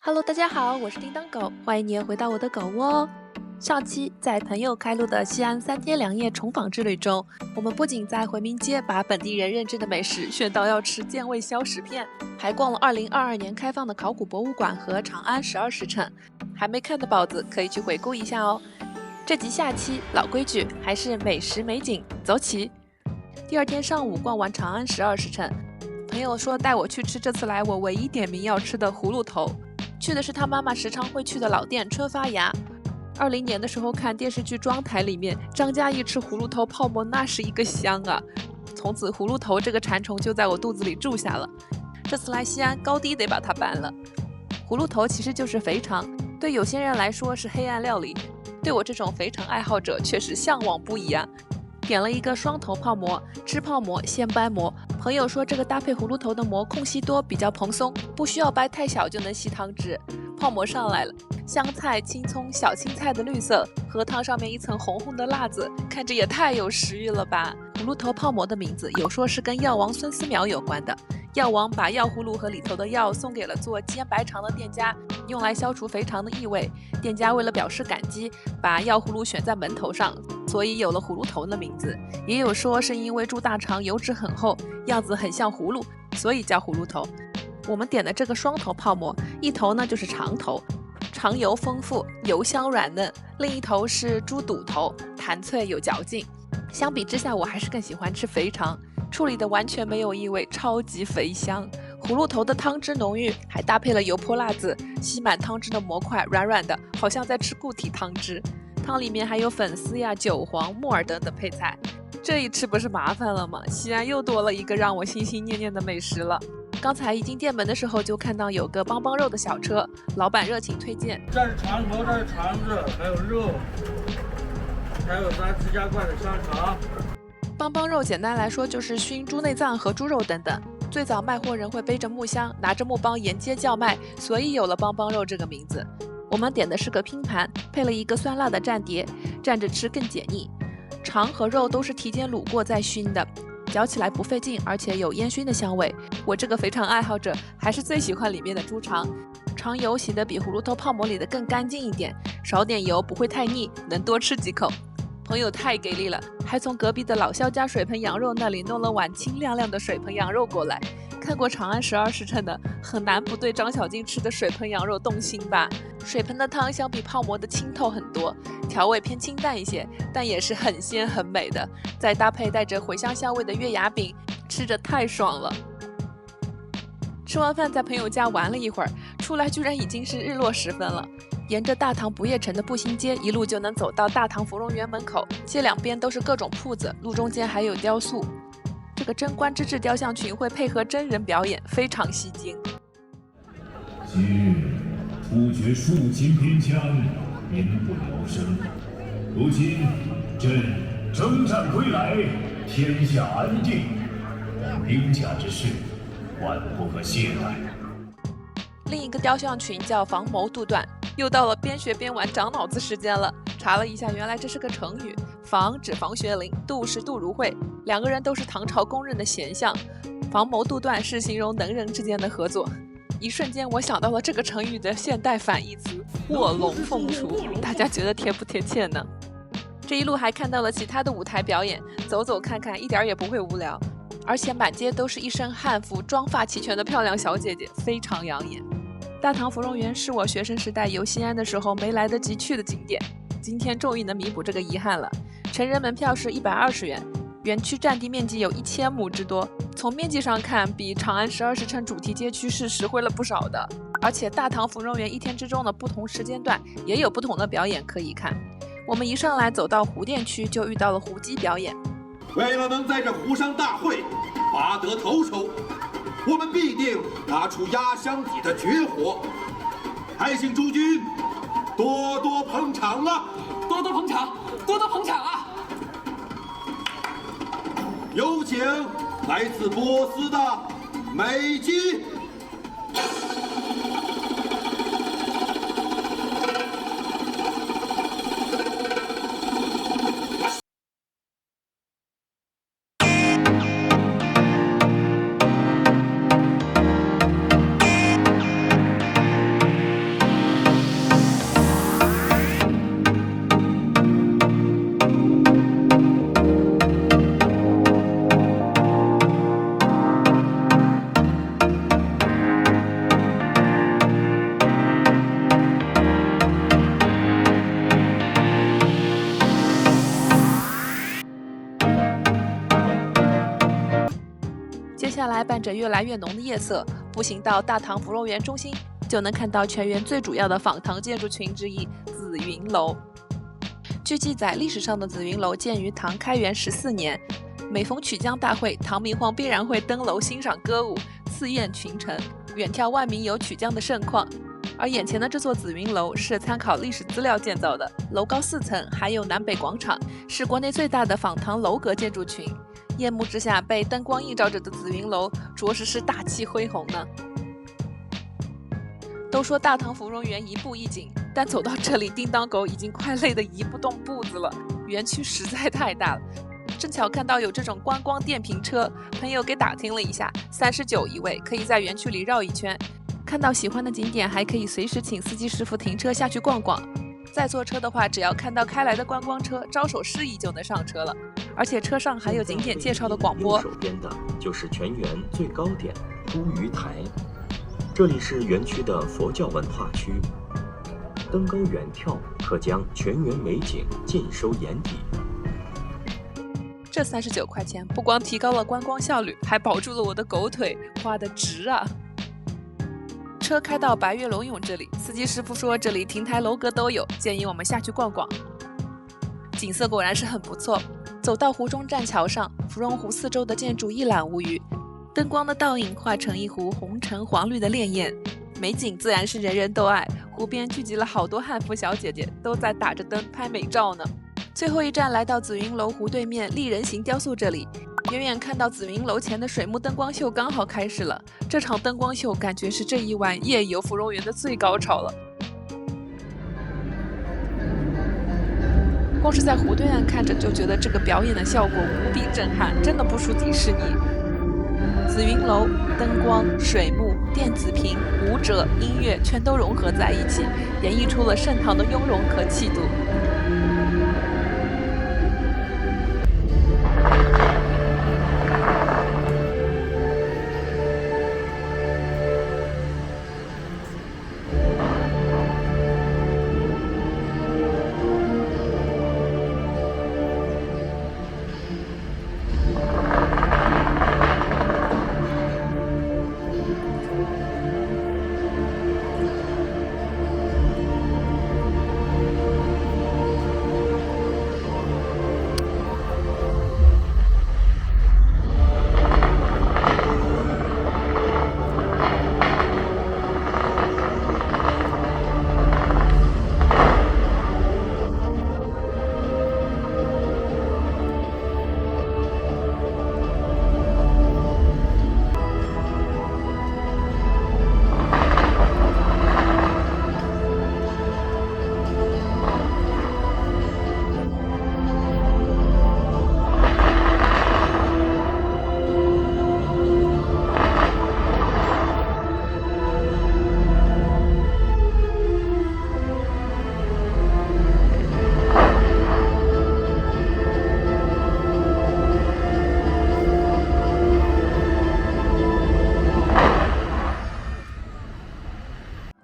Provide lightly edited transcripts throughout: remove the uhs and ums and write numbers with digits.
Hello，大家好，我是叮当狗，欢迎你回到我的狗窝哦。上期在朋友开路的西安3天2夜重访之旅中，我们不仅在回民街把本地人认知的美食炫到要吃健胃消食片，还逛了2022年开放的考古博物馆和长安12时辰。还没看的宝子可以去回顾一下哦。这集下期老规矩，还是美食美景，走起！第二天上午逛完长安12时辰，朋友说带我去吃这次来我唯一点名要吃的葫芦头。去的是他妈妈时常会去的老店春发芽。20年的时候看电视剧《庄台》里面，张嘉译吃葫芦头泡馍那是一个香啊！从此葫芦头这个馋虫就在我肚子里住下了。这次来西安，高低得把它办了。葫芦头其实就是肥肠，对有些人来说是黑暗料理，对我这种肥肠爱好者却是向往不已啊！点了一个双头泡馍，吃泡馍先掰馍。朋友说这个搭配葫芦头的馍空隙多，比较蓬松，不需要掰太小就能吸汤汁。泡馍上来了，香菜、青葱、小青菜的绿色，和汤上面一层红红的辣子，看着也太有食欲了吧！葫芦头泡馍的名字有说是跟药王孙思邈有关的，药王把药葫芦和里头的药送给了做煎白肠的店家，用来消除肥肠的异味。店家为了表示感激，把药葫芦选在门头上，所以有了葫芦头的名字。也有说是因为猪大肠油脂很厚，样子很像葫芦，所以叫葫芦头。我们点的这个双头泡馍，一头呢就是长头，肠油丰富，油香软嫩；另一头是猪肚头，弹脆有嚼劲。相比之下，我还是更喜欢吃肥肠，处理的完全没有异味，超级肥香。葫芦头的汤汁浓郁，还搭配了油泼辣子，吸满汤汁的馍块软软的，好像在吃固体汤汁。汤里面还有粉丝呀、韭黄、木耳等等配菜，这一吃不是麻烦了吗？西安又多了一个让我心心念念的美食了。刚才一进店门的时候，就看到有个帮帮肉的小车，老板热情推荐。这是肠头，这是肠子，还有肉，还有咱自家灌的香肠。帮帮肉简单来说就是熏猪内脏和猪肉等等。最早卖货人会背着木箱，拿着木帮沿街叫卖，所以有了帮帮肉这个名字。我们点的是个拼盘，配了一个酸辣的蘸碟，蘸着吃更解腻。肠和肉都是提前卤过再熏的，嚼起来不费劲，而且有烟熏的香味。我这个肥肠爱好者还是最喜欢里面的猪肠，肠油洗得比葫芦头泡馍里的更干净一点，少点油不会太腻，能多吃几口。朋友太给力了，还从隔壁的老肖家水盆羊肉那里弄了碗清亮亮的水盆羊肉过来。看过长安12时辰的，很难不对张小静吃的水盆羊肉动心吧？水盆的汤相比泡馍的清透很多，调味偏清淡一些，但也是很鲜很美的。再搭配带着茴香香味的月牙饼，吃着太爽了。吃完饭在朋友家玩了一会儿，出来居然已经是日落时分了。沿着大唐不夜城的步行街，一路就能走到大唐芙蓉园门口，街两边都是各种铺子，路中间还有雕塑。这个贞观之治雕像群会配合真人表演，非常吸睛。今日突厥数秦边疆，民不聊生。如今朕征战归来，天下安定，我兵家之事，万不可懈怠。另一个雕像群叫防谋杜断，又到了边学边玩长脑子时间了。查了一下，原来这是个成语，防指房学龄，杜是杜如晦，两个人都是唐朝公认的贤相。防谋杜断是形容能人之间的合作。一瞬间我想到了这个成语的现代反义词卧龙凤雏，大家觉得贴不贴切呢？这一路还看到了其他的舞台表演，走走看看一点也不会无聊，而且满街都是一身汉服妆发齐全的漂亮小姐姐，非常养眼。大唐芙蓉园是我学生时代游西安的时候没来得及去的景点，今天终于能弥补这个遗憾了。成人门票是120元，园区占地面积有1000亩之多，从面积上看比长安12时辰主题街区是实惠了不少的。而且大唐芙蓉园一天之中的不同时间段也有不同的表演可以看。我们一上来走到湖淀区就遇到了湖鸡表演。为了能在这湖上大会拔得头筹，我们必定拿出压箱底的绝活，还请诸君多多捧场啊！多多捧场，多多捧场啊！有请来自波斯的美姬。来伴着越来越浓的夜色，步行到大唐芙蓉园中心，就能看到全园最主要的仿唐建筑群之一紫云楼。据记载，历史上的紫云楼建于唐开元14年，每逢曲江大会，唐明皇必然会登楼欣赏歌舞，赐宴群臣，远眺万民游曲江的盛况。而眼前的这座紫云楼是参考历史资料建造的，楼高4层，还有南北广场，是国内最大的仿唐楼阁建筑群。夜幕之下被灯光映照着的紫云楼，着实是大气恢宏呢。都说大唐芙蓉园一步一景，但走到这里，叮当狗已经快累得移不动步子了。园区实在太大了，正巧看到有这种观光电瓶车，朋友给打听了一下，39一位，可以在园区里绕一圈。看到喜欢的景点，还可以随时请司机师傅停车下去逛逛。再坐车的话，只要看到开来的观光车，招手示意就能上车了。而且车上还有景点介绍的广播。右手边的就是全园最高点乌鱼台，这里是园区的佛教文化区，登高远眺，可将全园美景尽收眼底。这39块钱不光提高了观光效率，还保住了我的狗腿，花得值啊！车开到白月龙涌这里，司机师傅说这里亭台楼阁都有，建议我们下去逛逛。景色果然是很不错，走到湖中栈桥上，芙蓉湖四周的建筑一览无余，灯光的倒影化成一湖红橙黄绿的潋滟，美景自然是人人都爱。湖边聚集了好多汉服小姐姐，都在打着灯拍美照呢。最后一站来到紫云楼湖对面立人形雕塑这里，远远看到紫云楼前的水幕灯光秀刚好开始了。这场灯光秀感觉是这一晚夜游芙蓉园的最高潮了。光是在湖对岸看着就觉得这个表演的效果无比震撼，真的不输迪士尼。紫云楼灯光、水幕、电子屏、舞者、音乐全都融合在一起，演绎出了盛唐的雍容和气度。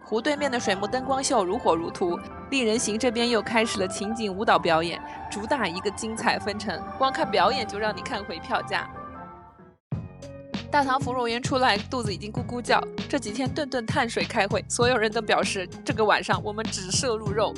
湖对面的水幕灯光秀如火如荼，立人行这边又开始了情景舞蹈表演，主打一个精彩纷呈，光看表演就让你看回票价。大唐芙蓉园出来，肚子已经咕咕叫。这几天顿顿碳水开会，所有人都表示这个晚上我们只摄入肉。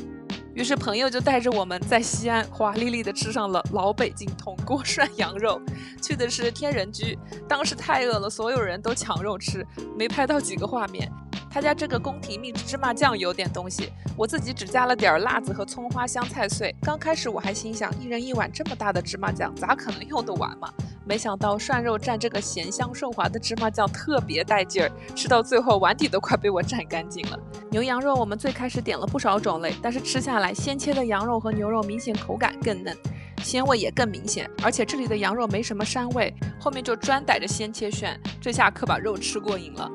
于是朋友就带着我们在西安华丽丽的吃上了老北京铜锅涮羊肉。去的是天人居，当时太饿了，所有人都抢肉吃，没拍到几个画面。他家这个宫廷秘制芝麻酱有点东西，我自己只加了点辣子和葱花香菜碎。刚开始我还心想，一人一碗这么大的芝麻酱，咋可能用得完嘛？没想到涮肉蘸这个咸香顺滑的芝麻酱特别带劲儿，吃到最后碗底都快被我蘸干净了。牛羊肉我们最开始点了不少种类，但是吃下来，鲜切的羊肉和牛肉明显口感更嫩，鲜味也更明显，而且这里的羊肉没什么膻味，后面就专逮着鲜切炫，这下可把肉吃过瘾了。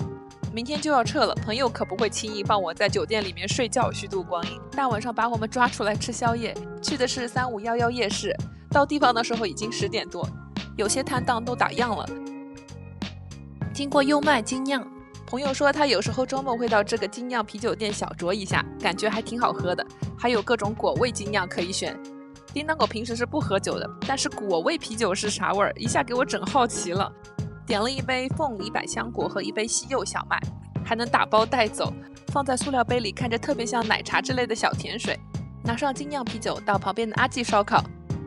明天就要撤了，朋友可不会轻易放我在酒店里面睡觉虚度光阴，大晚上把我们抓出来吃宵夜。去的是3511夜市，到地方的时候已经10点多，有些摊档都打烊了。经过优麦精酿，朋友说他有时候周末会到这个精酿啤酒店小酌一下，感觉还挺好喝的，还有各种果味精酿可以选。叮当狗平时是不喝酒的，但是果味啤酒是啥味儿，一下给我整好奇了。点了一杯凤梨百香果和一杯西柚小麦，还能打包带走，放在塑料杯里，看着特别像奶茶之类的小甜水。拿上精酿啤酒到旁边的阿记烧烤，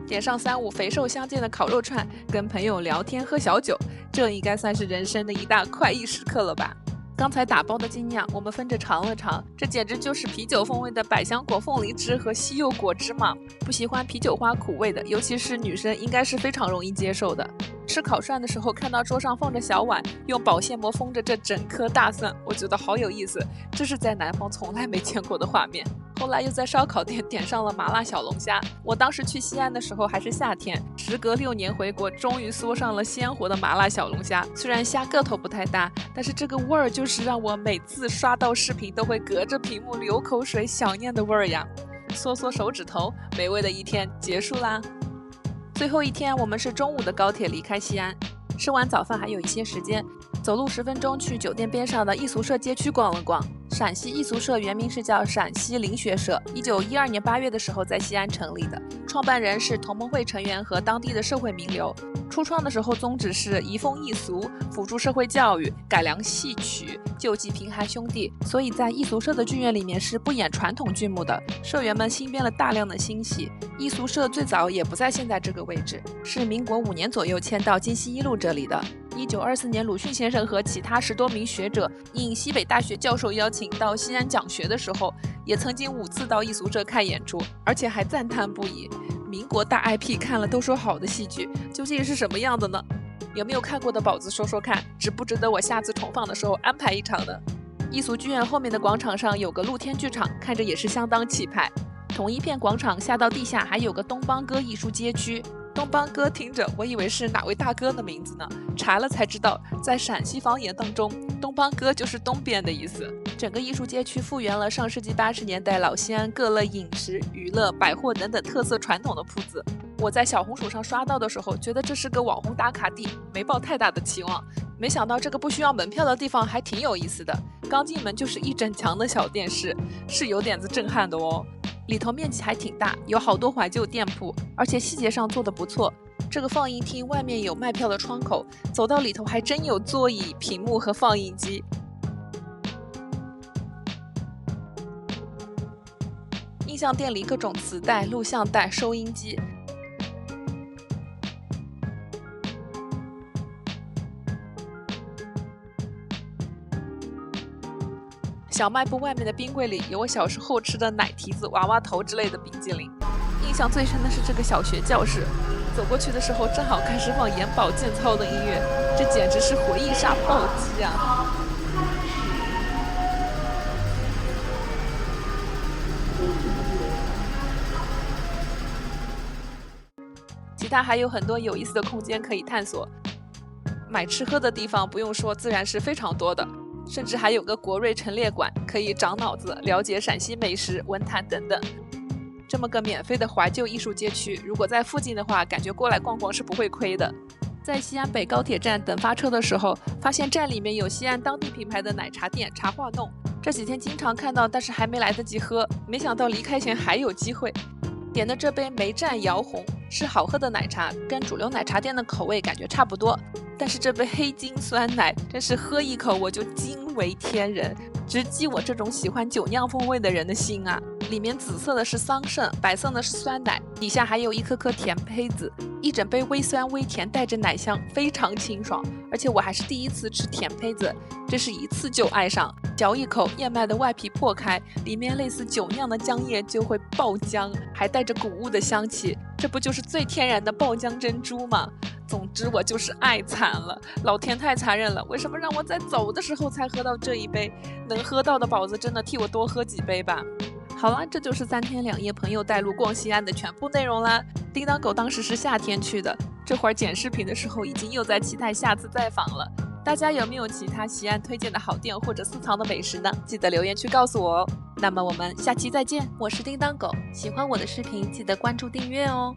点上3、5肥瘦相间的烤肉串，跟朋友聊天喝小酒，这应该算是人生的一大快意时刻了吧。刚才打包的精酿我们分着尝了尝，这简直就是啤酒风味的百香果凤梨汁和西柚果汁嘛。不喜欢啤酒花苦味的，尤其是女生，应该是非常容易接受的。吃烤涮的时候看到桌上放着小碗，用保鲜膜封着这整颗大蒜，我觉得好有意思，这是在南方从来没见过的画面。后来又在烧烤店点上了麻辣小龙虾，我当时去西安的时候还是夏天，时隔6年回国，终于嗦上了鲜活的麻辣小龙虾。虽然虾个头不太大，但是这个味儿就是让我每次刷到视频都会隔着屏幕流口水想念的味儿呀。嗦嗦手指头，美味的一天结束啦。最后一天我们是中午的高铁离开西安，吃完早饭还有一些时间，走路10分钟去酒店边上的艺俗社街区逛了逛。陕西艺俗社原名是叫陕西灵学社，1912年8月的时候在西安成立的，创办人是同盟会成员和当地的社会名流。初创的时候宗旨是移风易俗，辅助社会教育，改良戏曲，救济贫寒兄弟，所以在艺俗社的剧院里面是不演传统剧目的。社员们新编了大量的新戏。艺俗社最早也不在现在这个位置，是民国5年左右迁到京西一路这里的。1924年，鲁迅先生和其他10多名学者应西北大学教授邀请到西安讲学的时候，也曾经5次到艺俗社看演出，而且还赞叹不已。民国大 IP 看了都说好的戏剧，究竟是什么样的呢？有没有看过的宝子说说看，值不值得我下次重放的时候安排一场呢？艺俗剧院后面的广场上有个露天剧场，看着也是相当气派。同一片广场下到地下还有个东邦哥艺术街区。东邦哥听着我以为是哪位大哥的名字呢，查了才知道，在陕西方言当中，东邦哥就是东边的意思。整个艺术街区复原了上世纪80年代老西安各类饮食、娱乐、百货等等特色传统的铺子。我在小红书上刷到的时候，觉得这是个网红打卡地，没抱太大的期望。没想到这个不需要门票的地方还挺有意思的，刚进门就是一整墙的小电视，是有点子震撼的哦。里头面积还挺大，有好多怀旧店铺，而且细节上做得不错。这个放映厅外面有卖票的窗口，走到里头还真有座椅、屏幕和放映机。音像店里各种磁带、录像带、收音机。小卖部外面的冰柜里有我小时候吃的奶提子、娃娃头之类的冰激凌。印象最深的是这个小学教室，走过去的时候正好开始放眼保健操的音乐，这简直是回忆杀暴击啊！其他还有很多有意思的空间可以探索。买吃喝的地方不用说，自然是非常多的。甚至还有个国瑞陈列馆，可以长脑子，了解陕西美食、文坛等等。这么个免费的怀旧艺术街区，如果在附近的话，感觉过来逛逛是不会亏的。在西安北高铁站等发车的时候，发现站里面有西安当地品牌的奶茶店茶话弄，这几天经常看到，但是还没来得及喝，没想到离开前还有机会。点的这杯梅占摇红是好喝的奶茶，跟主流奶茶店的口味感觉差不多，但是这杯黑金酸奶真是喝一口我就惊为天人，直击我这种喜欢酒酿风味的人的心啊！里面紫色的是桑葚，白色的是酸奶，底下还有一颗颗甜胚子，一整杯微酸微甜，带着奶香，非常清爽。而且我还是第一次吃甜胚子，这是一次就爱上。嚼一口，燕麦的外皮破开，里面类似酒酿的浆液就会爆浆，还带着谷物的香气，这不就是最天然的爆浆珍珠吗？总之我就是爱惨了，老天太残忍了，为什么让我在走的时候才喝到这一杯？能喝到的宝子真的替我多喝几杯吧。好啦，这就是3天2夜朋友带路逛西安的全部内容啦。叮当狗当时是夏天去的，这会儿剪视频的时候已经又在期待下次再访了。大家有没有其他西安推荐的好店或者私藏的美食呢？记得留言区告诉我哦。那么我们下期再见，我是叮当狗，喜欢我的视频记得关注订阅哦。